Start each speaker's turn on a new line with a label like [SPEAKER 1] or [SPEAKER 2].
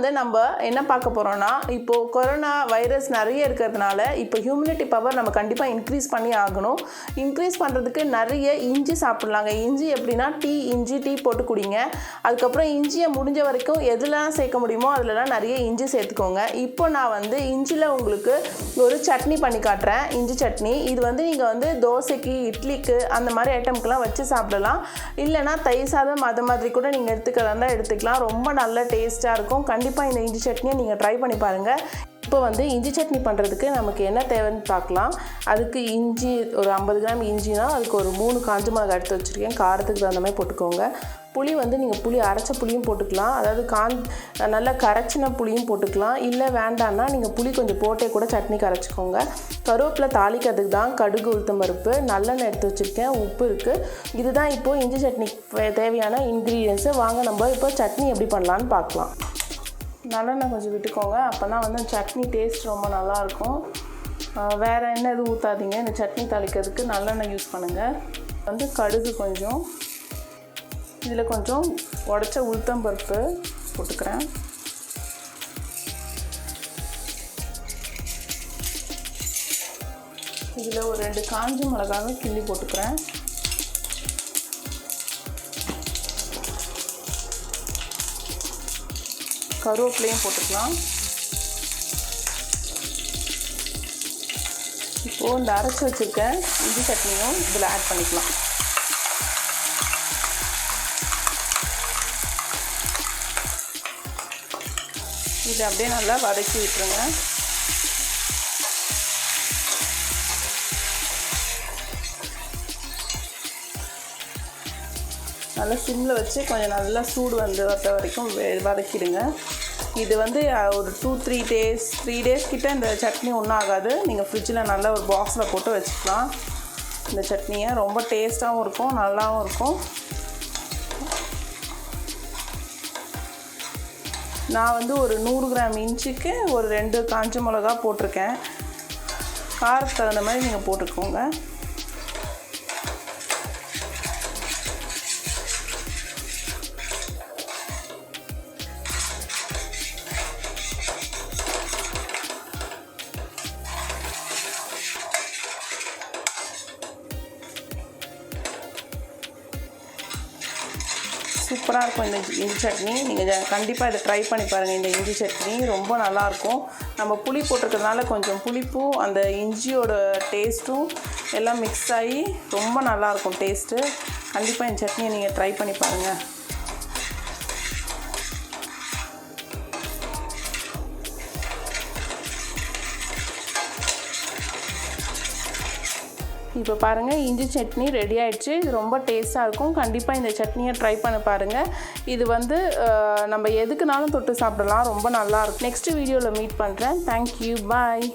[SPEAKER 1] வந்து நம்ம என்ன பார்க்க போகிறோன்னா, இப்போது கொரோனா வைரஸ் நிறைய இருக்கிறதுனால இப்போ ஹியூமினிட்டி பவர் நம்ம கண்டிப்பாக இன்க்ரீஸ் பண்ணி ஆகணும். இன்க்ரீஸ் பண்ணுறதுக்கு நிறைய இஞ்சி சாப்பிட்லாங்க. இஞ்சி எப்படின்னா இஞ்சி டீ போட்டு குடிங்க. அதுக்கப்புறம் இஞ்சியை முடிஞ்ச வரைக்கும் எதுலாம் சேர்க்க முடியுமோ அதிலலாம் நிறைய இஞ்சி சேர்த்துக்கோங்க. இப்போ நான் வந்து இஞ்சியில் உங்களுக்கு ஒரு சட்னி பண்ணி காட்டுறேன், இஞ்சி சட்னி. இது வந்து நீங்கள் வந்து தோசைக்கு, இட்லிக்கு அந்த மாதிரி ஐட்டம்க்கெலாம் வச்சு சாப்பிடலாம். இல்லைனா தயிர் சாதம் அது மாதிரி கூட நீங்கள் எடுத்துக்கிறதா இருந்தால் எடுத்துக்கலாம். ரொம்ப நல்ல டேஸ்ட்டாக இருக்கும். கண்டிப்பாக இந்த இஞ்சி சட்னியை நீங்கள் ட்ரை பண்ணி பாருங்கள். இப்போ வந்து இஞ்சி சட்னி பண்ணுறதுக்கு நமக்கு என்ன தேவைன்னு பார்க்கலாம். அதுக்கு இஞ்சி ஒரு 50 கிராம் இஞ்சினா அதுக்கு ஒரு 3 காஞ்ச மிளகாய் எடுத்து வச்சுருக்கேன். காரத்துக்கு தகுந்த மாதிரி போட்டுக்கோங்க. புளி வந்து நீங்கள் புளி அரைச்ச புளியும் போட்டுக்கலாம், அதாவது நல்லா கரைச்சின புளியும் போட்டுக்கலாம். இல்லை வேண்டான்னா நீங்கள் புளி கொஞ்சம் போட்டே கூட சட்னி கரைச்சிக்கோங்க. கருவேப்பிலை தாளிக்கிறதுக்கு தான் கடுகு, உளுத்தம் பருப்பு, நல்லெண்ணெய் எடுத்து வச்சுருக்கேன், உப்பு இருக்குது. இதுதான் இப்போது இஞ்சி சட்னி தேவையான இன்க்ரீடியன்ஸு. வாங்க நம்ம இப்போ சட்னி எப்படி பண்ணலான்னு பார்க்கலாம். நல்லெண்ணெய் கொஞ்சம் விட்டுக்கோங்க, அப்போ தான் வந்து சட்னி டேஸ்ட் ரொம்ப நல்லாயிருக்கும். வேறு எண்ணெய் எதுவும் ஊற்றாதீங்க. இந்த சட்னி தாளிக்கிறதுக்கு நல்லெண்ணெய் யூஸ் பண்ணுங்கள். வந்து கடுகு கொஞ்சம், இதில் கொஞ்சம் உடச்ச உளுத்தம் பருப்பு போட்டுக்கிறேன். இதில் ஒரு 2 காஞ்ச மிளகாவை கிள்ளி போட்டுக்கிறேன். கருவேப்பிலையும் போட்டுக்கலாம். இப்போது இந்த அரைச்சி வச்சுருக்க இஞ்சி சட்னியும் இதில் ஆட் பண்ணிக்கலாம். இதை அப்படியே நல்லா வதக்கி விட்டுருங்க. நல்லா சிம்மில் வச்சு கொஞ்சம் நல்லா சூடு வர வரைக்கும் வதக்கிடுங்க. இது வந்து ஒரு 3 டேஸ் கிட்ட இந்த சட்னி ஒன்றும் ஆகாது. நீங்கள் ஃப்ரிட்ஜில் நல்லா ஒரு பாக்ஸில் போட்டு வச்சுக்கலாம். இந்த சட்னியை ரொம்ப டேஸ்ட்டாகவும் இருக்கும், நல்லாவும் இருக்கும். நான் வந்து ஒரு 100 கிராம் இஞ்சிக்கு ஒரு 2 காஞ்ச மிளகா போட்டிருக்கேன். காரத்துக்கு தகுந்த மாதிரி நீங்கள் போட்டுக்கோங்க. சூப்பராக இருக்கும் இந்த இஞ்சி சட்னி. நீங்கள் கண்டிப்பாக இதை ட்ரை பண்ணி பாருங்கள். இந்த இஞ்சி சட்னி ரொம்ப நல்லாயிருக்கும். நம்ம புளி போட்டிருக்கிறதுனால கொஞ்சம் புளிப்பும் அந்த இஞ்சியோட டேஸ்ட்டும் எல்லாம் மிக்ஸ் ஆகி ரொம்ப நல்லாயிருக்கும் டேஸ்ட்டு. கண்டிப்பாக இந்த சட்னியை நீங்கள் ட்ரை பண்ணி பாருங்கள். இப்போ பாருங்கள், இஞ்சி சட்னி ரெடி ஆகிடுச்சு. இது ரொம்ப டேஸ்ட்டாக இருக்கும். கண்டிப்பாக இந்த சட்னியை ட்ரை பண்ண பாருங்கள். இது வந்து நம்ம எதுக்குனாலும் தொட்டு சாப்பிடலாம், ரொம்ப நல்லாயிருக்கும். நெக்ஸ்ட் வீடியோவில் மீட் பண்ணுறேன். தேங்க்யூ, பாய்.